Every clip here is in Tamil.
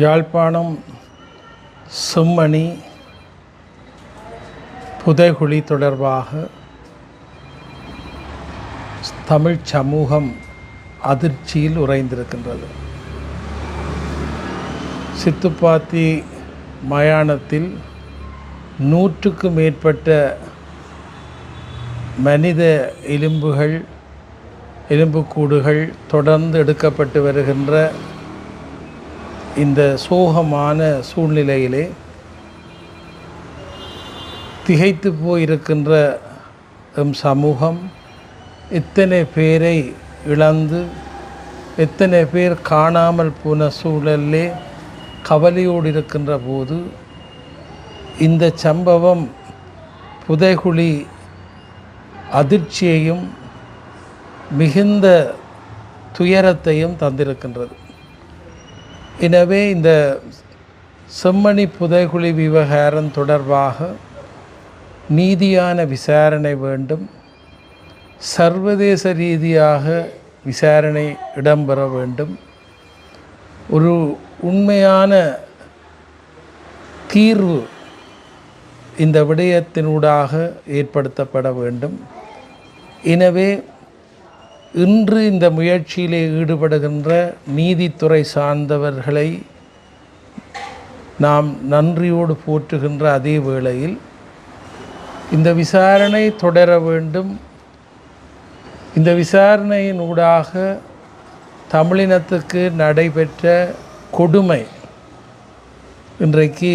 யாழ்ப்பாணம் செம்மணி புதைகுழி தொடர்பாக தமிழ் சமூகம் அதிர்ச்சியில் உறைந்திருக்கின்றது. சித்துப்பாத்தி மயானத்தில் 100க்கும் மேற்பட்ட மனித எலும்புக்கூடுகள் தொடர்ந்து எடுக்கப்பட்டு வருகின்ற இந்த சோகமான சூழ்நிலையிலே திகைத்து போயிருக்கின்ற சமூகம் எத்தனை பேரை இழந்து எத்தனை பேர் காணாமல் போன சூழலிலே கவலையோடு இருக்கின்ற போது இந்த சம்பவம் புதைகுழி அதிர்ச்சியையும் மிகுந்த துயரத்தையும் தந்திருக்கின்றது. எனவே இந்த செம்மணி புதைகுழி விவகாரம் தொடர்பாக நீதியான விசாரணை வேண்டும். சர்வதேச ரீதியாக விசாரணை இடம்பெற வேண்டும். ஒரு உண்மையான தீர்வு இந்த விடயத்தினூடாக ஏற்படுத்தப்பட வேண்டும். எனவே இன்று இந்த முயற்சியிலே ஈடுபடுகின்ற நீதித்துறை சார்ந்தவர்களை நாம் நன்றியோடு போற்றுகின்ற அதே வேளையில் இந்த விசாரணை தொடர வேண்டும். இந்த விசாரணையினூடாக தமிழினத்துக்கு நடைபெற்ற கொடுமை இன்றைக்கு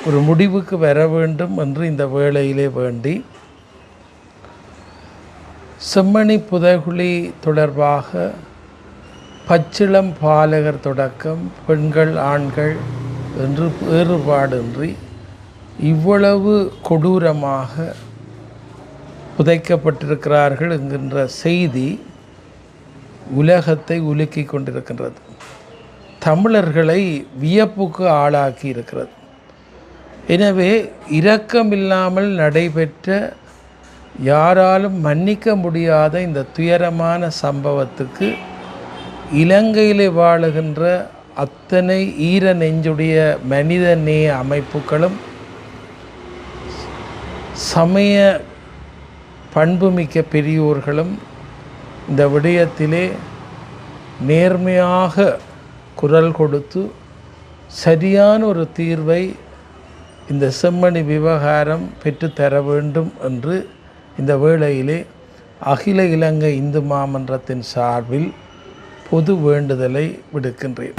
ஒரு முடிவுக்கு வர வேண்டும் என்று இந்த வேளையிலே வேண்டி செம்மணி புதைகுழி தொடர்பாக பச்சிளம் பாலகர் தொடக்கம் பெண்கள் ஆண்கள் என்று வேறுபாடின்றி இவ்வளவு கொடூரமாக புதைக்கப்பட்டிருக்கிறார்கள் என்கின்ற செய்தி உலகத்தை உலுக்கி கொண்டிருக்கின்றது. தமிழர்களை வியப்புக்கு ஆளாக்கி இருக்கிறது. எனவே இரக்கமில்லாமல் நடைபெற்ற யாராலும் மன்னிக்க முடியாத இந்த துயரமான சம்பவத்துக்கு இலங்கையிலே வாழுகின்ற அத்தனை ஈர நெஞ்சுடைய மனித நேய அமைப்புகளும் சமய பண்புமிக்க பெரியோர்களும் இந்த விடயத்திலே நேர்மையாக குரல் கொடுத்து சரியான ஒரு தீர்வை இந்த செம்மணி விவகாரம் பெற்றுத்தர வேண்டும் என்று இந்த வேளையிலே அகில இலங்கை இந்து மாமன்றத்தின் சார்பில் பொது வேண்டுதலை விடுக்கின்றேன்.